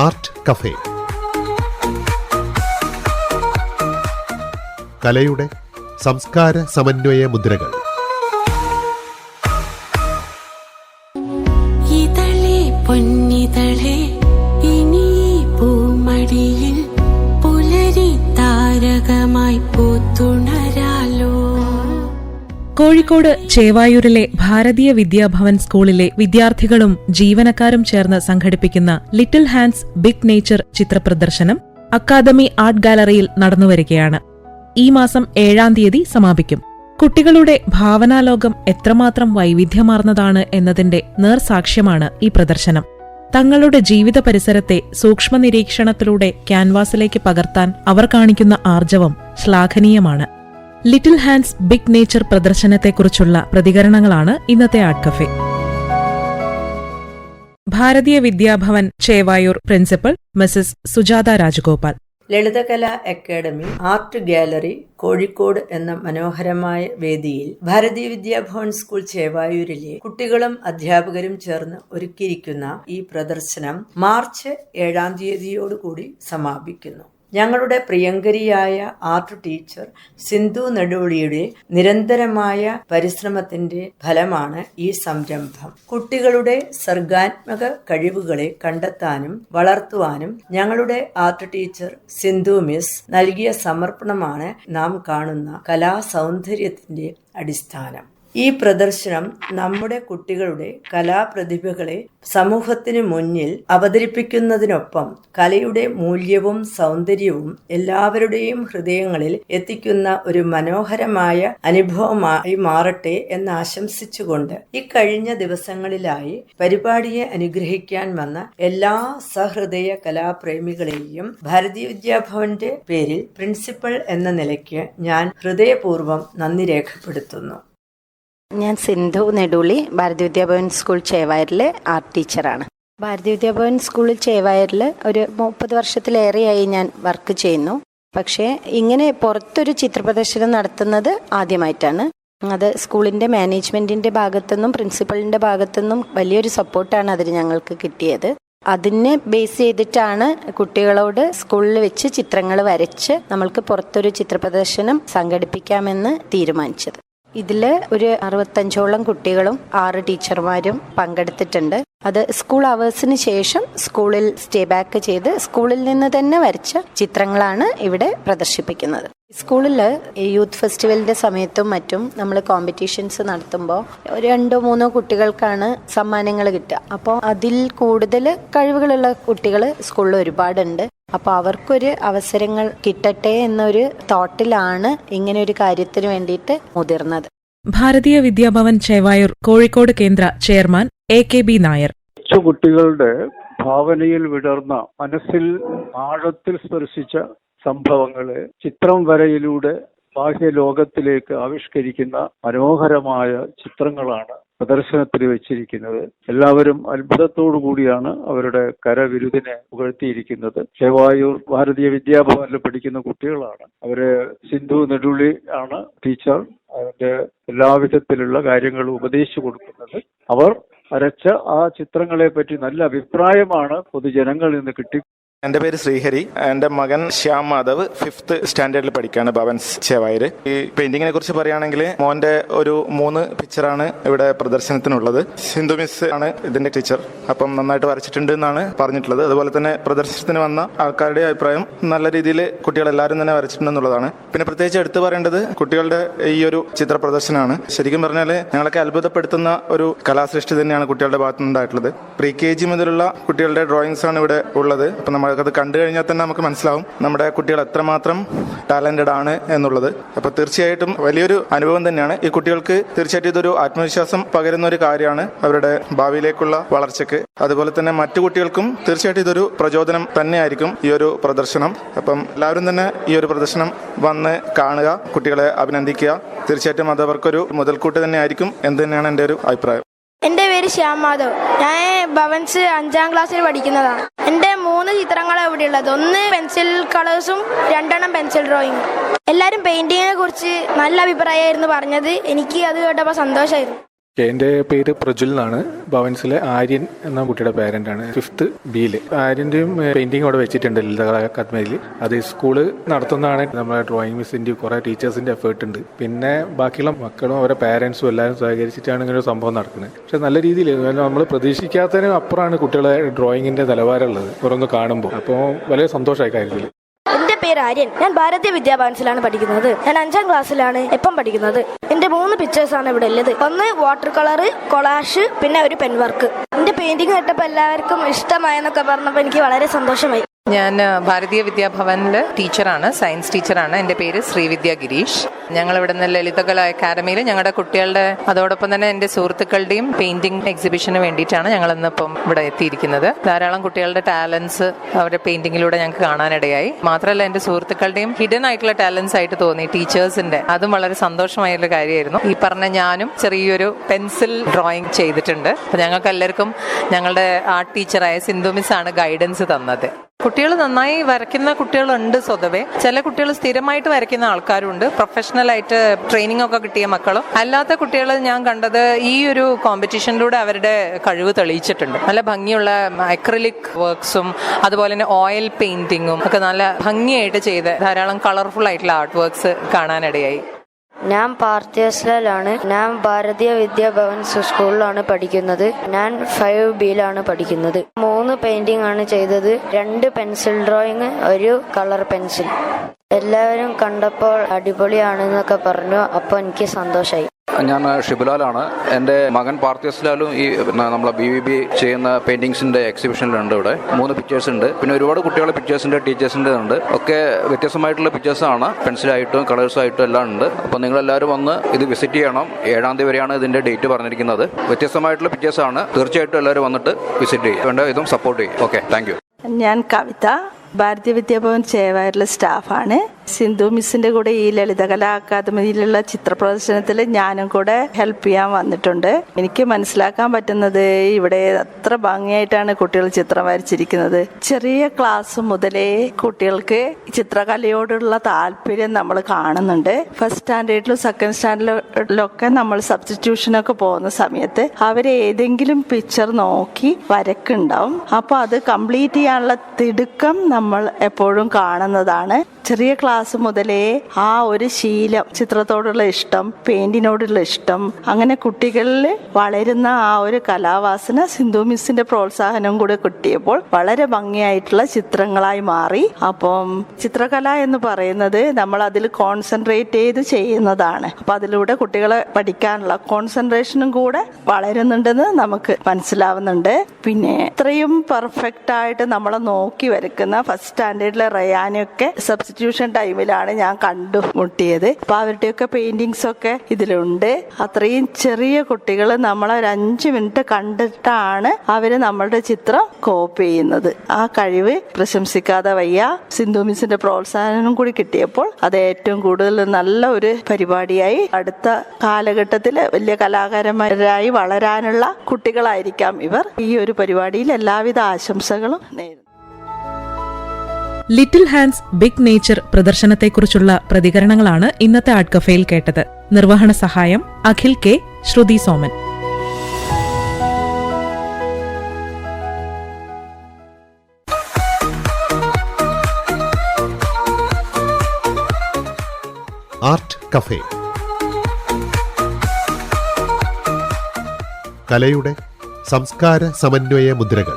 Art cafe. കലയുടെ സംസ്കാര സമന്വയ മുദ്രകൾ. ഇതളേ പൊന്നിതളേ ഇനി പൂമടിയിൽ പുലരി താരകമായി പൂത്തുണരാലോ. കോഴിക്കോട് ചേവായൂരിലെ ഭാരതീയ വിദ്യാഭവൻ സ്കൂളിലെ വിദ്യാർത്ഥികളും ജീവനക്കാരും ചേർന്ന് സംഘടിപ്പിക്കുന്ന ലിറ്റിൽ ഹാൻഡ്സ് ബിഗ് നേച്ചർ ചിത്രപ്രദർശനം അക്കാദമി ആർട്ട് ഗാലറിയിൽ നടന്നുവരികയാണ്. ഈ മാസം 7-ാം തീയതി സമാപിക്കും. കുട്ടികളുടെ ഭാവനാലോകം എത്രമാത്രം വൈവിധ്യമാർന്നതാണ് എന്നതിന്റെ നേർസാക്ഷ്യമാണ് ഈ പ്രദർശനം. തങ്ങളുടെ ജീവിത പരിസരത്തെ സൂക്ഷ്മ നിരീക്ഷണത്തിലൂടെ ക്യാൻവാസിലേക്ക് പകർത്താൻ അവർ കാണിക്കുന്ന ആർജവം ശ്ലാഘനീയമാണ്. ലിറ്റിൽ ഹാൻഡ്സ് ബിഗ് നേച്ചർ പ്രദർശനത്തെക്കുറിച്ചുള്ള പ്രതികരണങ്ങളാണ് ഇന്നത്തെ art cafe. Bharatiya Vidya Bhavan Chevayur principal Mrs Sujatha Rajagopal. Lalithakala academy art gallery Kozhikode എന്ന മനോഹരമായ വേദിയിൽ ഭാരതീയ വിദ്യാഭവൻ സ്കൂൾ ചേവായൂരിലെ കുട്ടികളും അധ്യാപകരും ചേർന്ന് ഒരുക്കിയിരിക്കുന്ന ഈ പ്രദർശനം മാർച്ച് 7-ാം തീയതിയോടുകൂടി സമാപിക്കുന്നു. ഞങ്ങളുടെ പ്രിയങ്കരിയായ ആർട്ട് ടീച്ചർ സിന്ധു നെടുവളിയുടെ നിരന്തരമായ പരിശ്രമത്തിന്റെ ഫലമാണ് ഈ സംരംഭം. കുട്ടികളുടെ സർഗാത്മക കഴിവുകളെ കണ്ടെത്താനും വളർത്തുവാനും ഞങ്ങളുടെ ആർട്ട് ടീച്ചർ സിന്ധു മിസ് നൽകിയ സമർപ്പണമാണ് നാം കാണുന്ന കലാസൗന്ദര്യത്തിന്റെ അടിസ്ഥാനം. ഈ പ്രദർശനം നമ്മുടെ കുട്ടികളുടെ കലാപ്രതിഭകളെ സമൂഹത്തിന് മുന്നിൽ അവതരിപ്പിക്കുന്നതിനൊപ്പം കലയുടെ മൂല്യവും സൗന്ദര്യവും എല്ലാവരുടെയും ഹൃദയങ്ങളിൽ എത്തിക്കുന്ന ഒരു മനോഹരമായ അനുഭവമായി മാറട്ടെ എന്ന് ആശംസിച്ചുകൊണ്ട് ഇക്കഴിഞ്ഞ ദിവസങ്ങളിലായി പരിപാടിയെ അനുഗ്രഹിക്കാൻ വന്ന എല്ലാ സഹൃദയ കലാപ്രേമികളെയും ഭാരതീയ വിദ്യാഭവന്റെ പേരിൽ പ്രിൻസിപ്പൽ എന്ന നിലയ്ക്ക് ഞാൻ ഹൃദയപൂർവ്വം നന്ദി രേഖപ്പെടുത്തുന്നു. ഞാൻ സിന്ധു നെടുളി, ഭാരതീയ വിദ്യാഭവൻ സ്കൂൾ ചേവായൂരിലെ ആർട്ട് ടീച്ചറാണ്. ഭാരതീയ വിദ്യാഭവൻ സ്കൂളിൽ ചേവായൂരിൽ ഒരു 30 വർഷത്തിലേറെയായി ഞാൻ വർക്ക് ചെയ്യുന്നു. പക്ഷേ ഇങ്ങനെ പുറത്തൊരു ചിത്രപ്രദർശനം നടത്തുന്നത് ആദ്യമായിട്ടാണ്. അത് സ്കൂളിൻ്റെ മാനേജ്മെൻറ്റിൻ്റെ ഭാഗത്തുനിന്നും പ്രിൻസിപ്പളിൻ്റെ ഭാഗത്തുനിന്നും വലിയൊരു സപ്പോർട്ടാണ് അതിന് ഞങ്ങൾക്ക് കിട്ടിയത്. അതിനെ ബേസ് ചെയ്തിട്ടാണ് കുട്ടികളോട് സ്കൂളിൽ വെച്ച് ചിത്രങ്ങൾ വരച്ച് നമ്മൾക്ക് പുറത്തൊരു ചിത്രപ്രദർശനം സംഘടിപ്പിക്കാമെന്ന് തീരുമാനിച്ചത്. ഇതിൽ ഒരു 65ഓളം കുട്ടികളും 6 ടീച്ചർമാരും പങ്കെടുത്തിട്ടുണ്ട്. അത് സ്കൂൾ അവേഴ്സിന് ശേഷം സ്കൂളിൽ സ്റ്റേ ബാക്ക് ചെയ്ത് സ്കൂളിൽ നിന്ന് തന്നെ വരച്ച ചിത്രങ്ങളാണ് ഇവിടെ പ്രദർശിപ്പിക്കുന്നത്. സ്കൂളിൽ യൂത്ത് ഫെസ്റ്റിവലിന്റെ സമയത്തും മറ്റും നമ്മൾ കോമ്പറ്റീഷൻസ് നടത്തുമ്പോൾ 2-3 കുട്ടികൾക്കാണ് സമ്മാനങ്ങൾ കിട്ടുക. അപ്പോൾ അതിൽ കൂടുതൽ കഴിവുകളുള്ള കുട്ടികൾ സ്കൂളിൽ ഒരുപാടുണ്ട്. അപ്പോൾ അവർക്കൊരു അവസരങ്ങൾ കിട്ടട്ടെ എന്നൊരു തോട്ടിലാണ് ഇങ്ങനെ ഒരു കാര്യത്തിന് വേണ്ടിയിട്ട് മുതിർന്നത്. ഭാരതീയ വിദ്യാഭവൻ ചേവായൂർ കോഴിക്കോട് കേന്ദ്ര ചെയർമാൻ AK.B. നായർ. കുട്ടികളുടെ ഭാവനയിൽ വിടർന്ന, മനസ്സിൽ ആഴത്തിൽ സ്പർശിച്ച സംഭവങ്ങളെ ചിത്രം വരയിലൂടെ ബാഹ്യലോകത്തിലേക്ക് ആവിഷ്കരിക്കുന്ന മനോഹരമായ ചിത്രങ്ങളാണ് പ്രദർശനത്തിൽ വെച്ചിരിക്കുന്നത്. എല്ലാവരും അത്ഭുതത്തോടു കൂടിയാണ് അവരുടെ കരവിരുതിനെ പുകഴ്ത്തിയിരിക്കുന്നത്. ചേവായൂർ ഭാരതീയ വിദ്യാഭവനിൽ പഠിക്കുന്ന കുട്ടികളാണ്. അവര് സിന്ധു നെടുളി ആണ് ടീച്ചർ. അതിന്റെ എല്ലാവിധത്തിലുള്ള കാര്യങ്ങളും ഉപദേശിച്ചു കൊടുക്കുന്നത്. അവർ വരച്ച ആ ചിത്രങ്ങളെ പറ്റി നല്ല അഭിപ്രായമാണ് പൊതുജനങ്ങളിൽ നിന്ന് കിട്ടി. എൻ്റെ പേര് ശ്രീഹരി. എൻ്റെ മകൻ ശ്യാം മാധവ് 5th സ്റ്റാൻഡേർഡിൽ പഠിക്കുകയാണ് ഭവൻസ് ചേവായൂര്. ഈ പെയിന്റിങ്ങിനെ കുറിച്ച് പറയുകയാണെങ്കിൽ മോന്റെ ഒരു 3 പിക്ചറാണ് ഇവിടെ പ്രദർശനത്തിനുള്ളത്. സിന്ധു മിസ് ആണ് ഇതിന്റെ ടീച്ചർ. അപ്പം നന്നായിട്ട് വരച്ചിട്ടുണ്ട് എന്നാണ് പറഞ്ഞിട്ടുള്ളത്. അതുപോലെ തന്നെ പ്രദർശനത്തിന് വന്ന ആൾക്കാരുടെ അഭിപ്രായം നല്ല രീതിയിൽ കുട്ടികളെല്ലാവരും തന്നെ വരച്ചിട്ടുണ്ടെന്നുള്ളതാണ്. പിന്നെ പ്രത്യേകിച്ച് എടുത്തു പറയേണ്ടത് കുട്ടികളുടെ ഈ ഒരു ചിത്ര പ്രദർശനമാണ്. ശരിക്കും പറഞ്ഞാൽ ഞങ്ങളൊക്കെ അത്ഭുതപ്പെടുത്തുന്ന ഒരു കലാസൃഷ്ടി തന്നെയാണ് കുട്ടികളുടെ ഭാഗത്തുനിന്നുണ്ടായിട്ടുള്ളത്. pre-KG മുതലുള്ള കുട്ടികളുടെ ഡ്രോയിങ്സ് ആണ് ഇവിടെ ഉള്ളത്. അപ്പം അത് കണ്ടു കഴിഞ്ഞാൽ തന്നെ നമുക്ക് മനസ്സിലാവും നമ്മുടെ കുട്ടികൾ എത്രമാത്രം ടാലന്റഡ് ആണ് എന്നുള്ളത്. അപ്പൊ തീർച്ചയായിട്ടും വലിയൊരു അനുഭവം തന്നെയാണ്. ഈ കുട്ടികൾക്ക് തീർച്ചയായിട്ടും ഇതൊരു ആത്മവിശ്വാസം പകരുന്ന ഒരു കാര്യമാണ് അവരുടെ ഭാവിയിലേക്കുള്ള വളർച്ചയ്ക്ക്. അതുപോലെ തന്നെ മറ്റു കുട്ടികൾക്കും തീർച്ചയായിട്ടും ഇതൊരു പ്രചോദനം തന്നെയായിരിക്കും ഈ ഒരു പ്രദർശനം. അപ്പം എല്ലാവരും തന്നെ ഈ ഒരു പ്രദർശനം വന്ന് കാണുക, കുട്ടികളെ അഭിനന്ദിക്കുക. തീർച്ചയായിട്ടും അത് അവർക്കൊരു മുതൽക്കൂട്ട് തന്നെ ആയിരിക്കും എന്ന് തന്നെയാണ് എൻ്റെ ഒരു അഭിപ്രായം. എൻ്റെ പേര് ശ്യാം മാധവ്. ഞാൻ ഭവൻസ് 5ാം ക്ലാസ്സിൽ പഠിക്കുന്നതാണ്. എൻ്റെ 3 ചിത്രങ്ങളാണ് ഇവിടെ ഉള്ളത്. 1 പെൻസിൽ കളേഴ്സും 2 പെൻസിൽ ഡ്രോയിങ്ങും. എല്ലാവരും പെയിന്റിങ്ങിനെ കുറിച്ച് നല്ല അഭിപ്രായമായിരുന്നു പറഞ്ഞത്. എനിക്ക് അത് കേട്ടപ്പോൾ സന്തോഷമായിരുന്നു. എൻ്റെ പേര് പ്രജുൽ എന്നാണ്. ഭവൻസിലെ ആര്യൻ എന്ന കുട്ടിയുടെ പേരൻ്റാണ്. 5th B-യിൽ ആര്യൻ്റെയും പെയിൻറ്റിങ് അവിടെ വെച്ചിട്ടുണ്ട് ലളിതകലാ അക്കാദമിയിൽ. അത് സ്കൂള് നടത്തുന്നതാണ്. നമ്മുടെ ഡ്രോയിങ് മിസ്സിൻ്റെ കുറേ ടീച്ചേഴ്സിൻ്റെ എഫേർട്ട് ഉണ്ട്. പിന്നെ ബാക്കിയുള്ള മക്കളും അവരുടെ പാരൻസും എല്ലാവരും സഹകരിച്ചിട്ടാണ് ഇങ്ങനെ ഒരു സംഭവം നടക്കുന്നത്. പക്ഷെ നല്ല രീതിയിൽ നമ്മൾ പ്രതീക്ഷിക്കാത്തതിനും അപ്പുറമാണ് കുട്ടികളെ ഡ്രോയിങ്ങിൻ്റെ നിലവാരമുള്ളത് ഓരോന്ന് കാണുമ്പോൾ. അപ്പോൾ വളരെ സന്തോഷമായി കാര്യത്തിൽ. എന്റെ പേര് ആര്യൻ. ഞാൻ ഭാരതീയ വിദ്യാഭവൻസിലാണ് പഠിക്കുന്നത്. ഞാൻ 5ാം ക്ലാസ്സിലാണ് ഇപ്പം പഠിക്കുന്നത്. എന്റെ 3 പിക്ചേഴ്സാണ് ഇവിടെ ഉള്ളത്. ഒന്ന് വാട്ടർ കളർ, കൊളാഷ്, പിന്നെ ഒരു പെൻ വർക്ക്. എന്റെ പെയിന്റിംഗ് കേട്ടപ്പോൾ എല്ലാവർക്കും ഇഷ്ടമായെന്നൊക്കെ പറഞ്ഞപ്പോൾ എനിക്ക് വളരെ സന്തോഷമായി. ഞാൻ ഭാരതീയ വിദ്യാഭവനിൽ ടീച്ചറാണ്, സയൻസ് ടീച്ചറാണ്. എൻ്റെ പേര് ശ്രീവിദ്യ ഗിരീഷ്. ഞങ്ങളിവിടെ നിന്ന് ലളിതകലാ അക്കാദമിയിൽ ഞങ്ങളുടെ കുട്ടികളുടെ അതോടൊപ്പം തന്നെ എൻ്റെ സുഹൃത്തുക്കളുടെയും പെയിന്റിംഗ് എക്സിബിഷന് വേണ്ടിയിട്ടാണ് ഞങ്ങൾ ഇന്നിപ്പം ഇവിടെ എത്തിയിരിക്കുന്നത്. ധാരാളം കുട്ടികളുടെ ടാലൻസ് അവരുടെ പെയിന്റിങ്ങിലൂടെ ഞങ്ങൾക്ക് കാണാനിടയായി. മാത്രമല്ല എൻ്റെ സുഹൃത്തുക്കളുടെയും ഹിഡൻ ആയിട്ടുള്ള ടാലൻസ് ആയിട്ട് തോന്നി ടീച്ചേഴ്സിന്റെ. അതും വളരെ സന്തോഷമായുള്ള കാര്യമായിരുന്നു. ഈ പറഞ്ഞ ഞാനും ചെറിയൊരു പെൻസിൽ ഡ്രോയിങ് ചെയ്തിട്ടുണ്ട്. അപ്പോൾ ഞങ്ങൾക്ക് എല്ലാവർക്കും ഞങ്ങളുടെ ആർട്ട് ടീച്ചറായ സിന്ധു മിസ്സാണ് ഗൈഡൻസ് തന്നത്. കുട്ടികൾ നന്നായി വരയ്ക്കുന്ന കുട്ടികളുണ്ട് സ്വതവേ. ചില കുട്ടികൾ സ്ഥിരമായിട്ട് വരയ്ക്കുന്ന ആൾക്കാരുണ്ട്, പ്രൊഫഷണലായിട്ട് ട്രെയിനിങ് ഒക്കെ കിട്ടിയ മക്കളും. അല്ലാത്ത കുട്ടികൾ ഞാൻ കണ്ടത് ഈ ഒരു കോമ്പറ്റീഷനിലൂടെ അവരുടെ കഴിവ് തെളിയിച്ചിട്ടുണ്ട്. നല്ല ഭംഗിയുള്ള അക്രിലിക് വർക്ക്സും അതുപോലെ തന്നെ ഓയിൽ പെയിന്റിങ്ങും ഒക്കെ നല്ല ഭംഗിയായിട്ട് ചെയ്ത് ധാരാളം കളർഫുൾ ആയിട്ടുള്ള ആർട്ട് വർക്ക്സ് കാണാനിടയായി. ഞാൻ പാർത്ഥിയസ്ലാണ്. ഞാൻ ഭാരതീയ വിദ്യാഭവൻ സ്കൂളിലാണ് പഠിക്കുന്നത്. ഞാൻ 5B-യിലാണ് പഠിക്കുന്നത്. 3 പെയിന്റിംഗ് ആണ് ചെയ്തത്. 2 പെൻസിൽ ഡ്രോയിങ്, 1 കളർ പെൻസിൽ. എല്ലാവരും കണ്ടപ്പോൾ അടിപൊളിയാണെന്നൊക്കെ പറഞ്ഞു. അപ്പോൾ എനിക്ക് സന്തോഷമായി. ഞാൻ ഷിബുലാലാണ്. എൻ്റെ മകൻ പാർത്ഥിയസ്ലാലും ഈ നമ്മളെ BVB ചെയ്യുന്ന പെയിന്റിങ്സിന്റെ എക്സിബിഷനിലുണ്ട്. ഇവിടെ 3 പിക്ചേഴ്സ് ഉണ്ട്. പിന്നെ ഒരുപാട് കുട്ടികളുടെ പിക്ചേഴ്സിന്റെ ടീച്ചേഴ്സിന്റെ ഉണ്ട്. ഒക്കെ വ്യത്യസ്തമായിട്ടുള്ള പിക്ചേഴ്സാണ്. പെൻസിലായിട്ടും കളേഴ്സായിട്ടും എല്ലാം ഉണ്ട്. അപ്പോൾ നിങ്ങളെല്ലാവരും വന്ന് ഇത് വിസിറ്റ് ചെയ്യണം. 7ാം തീയതി വരെയാണ് ഇതിന്റെ ഡേറ്റ് പറഞ്ഞിരിക്കുന്നത്. വ്യത്യസ്തമായിട്ടുള്ള പിക്ചേഴ്സാണ്. തീർച്ചയായിട്ടും എല്ലാവരും വന്നിട്ട് വിസിറ്റ് ചെയ്യും. വേണ്ട ഇതും സപ്പോർട്ട് ചെയ്യും. Okay, thank you. ഞാൻ കവിത, ഭാരതീയ വിദ്യാഭവൻ ചേവായൂരിലെ സ്റ്റാഫാണ്. സിന്ധു മിസ്സിന്റെ കൂടെ ഈ ലളിതകലാ അക്കാദമിയിലുള്ള ചിത്ര പ്രദർശനത്തിൽ ഞാനും കൂടെ ഹെൽപ്പ് ചെയ്യാൻ വന്നിട്ടുണ്ട്. എനിക്ക് മനസ്സിലാക്കാൻ പറ്റുന്നത് ഇവിടെ അത്ര ഭംഗിയായിട്ടാണ് കുട്ടികൾ ചിത്രം വരച്ചിരിക്കുന്നത്. ചെറിയ ക്ലാസ് മുതലേ കുട്ടികൾക്ക് ചിത്രകലയോടുള്ള താല്പര്യം നമ്മൾ കാണുന്നുണ്ട്. ഫസ്റ്റ് സ്റ്റാൻഡേർഡിലും സെക്കൻഡ് സ്റ്റാൻഡേർഡിലൊക്കെ നമ്മൾ സബ്സ്റ്റിറ്റ്യൂഷനൊക്കെ പോകുന്ന സമയത്ത് അവര് ഏതെങ്കിലും പിക്ചർ നോക്കി വരക്കുണ്ടാവും. അപ്പൊ അത് കംപ്ലീറ്റ് ചെയ്യാനുള്ള തിടുക്കം നമ്മൾ എപ്പോഴും കാണുന്നതാണ്. ചെറിയ ക്ലാസ് മുതലേ ആ ഒരു ശീലം, ചിത്രത്തോടുള്ള ഇഷ്ടം, പെയിന്റിനോടുള്ള ഇഷ്ടം, അങ്ങനെ കുട്ടികളിൽ വളരുന്ന ആ ഒരു കലാവാസന സിന്ധു മിസ്സിന്റെ പ്രോത്സാഹനം കൂടെ കിട്ടിയപ്പോൾ വളരെ ഭംഗിയായിട്ടുള്ള ചിത്രങ്ങളായി മാറി. അപ്പം ചിത്രകല എന്ന് പറയുന്നത് നമ്മൾ അതിൽ കോൺസെൻട്രേറ്റ് ചെയ്ത് ചെയ്യുന്നതാണ്. അപ്പൊ അതിലൂടെ കുട്ടികളെ പഠിക്കാനുള്ള കോൺസെൻട്രേഷനും കൂടെ വളരുന്നുണ്ടെന്ന് നമുക്ക് മനസ്സിലാവുന്നുണ്ട്. പിന്നെ ഇത്രയും പെർഫെക്റ്റ് ആയിട്ട് നമ്മളെ നോക്കി വരയ്ക്കുന്ന ഫസ്റ്റ് സ്റ്റാൻഡേർഡിലെ റയാനൊക്കെ സബ്സ്റ്റിറ്റ്യൂഷൻ ടൈമിലാണ് ഞാൻ കണ്ടുമുട്ടിയത്. അപ്പൊ അവരുടെയൊക്കെ പെയിന്റിങ്സ് ഒക്കെ ഇതിലുണ്ട്. അത്രയും ചെറിയ കുട്ടികൾ നമ്മളെ 5 മിനിറ്റ് കണ്ടിട്ടാണ് അവര് നമ്മളുടെ ചിത്രം കോപ്പി ചെയ്യുന്നത്. ആ കഴിവ് പ്രശംസിക്കാതെ വയ്യ. സിന്ധു മിസ്സിന്റെ പ്രോത്സാഹനം കൂടി കിട്ടിയപ്പോൾ അത് ഏറ്റവും കൂടുതൽ നല്ല ഒരു പരിപാടിയായി. അടുത്ത കാലഘട്ടത്തിൽ വലിയ കലാകാരന്മാരായി വളരാനുള്ള കുട്ടികളായിരിക്കാം ഇവർ. ഈ ഒരു പരിപാടിയിൽ എല്ലാവിധ ആശംസകളും നേരുന്നു. ലിറ്റിൽ ഹാൻഡ്സ് ബിഗ് നേച്ചർ പ്രദർശനത്തെക്കുറിച്ചുള്ള പ്രതികരണങ്ങളാണ് ഇന്നത്തെ ആർട്ട് കഫേയിൽ കേട്ടത്. നിർവഹണ സഹായം അഖിൽ കെ, ശ്രുതി സോമൻ. ആർട്ട് കഫേ കലയുടെ സംസ്കാര സമന്വയ മുദ്രകൾ.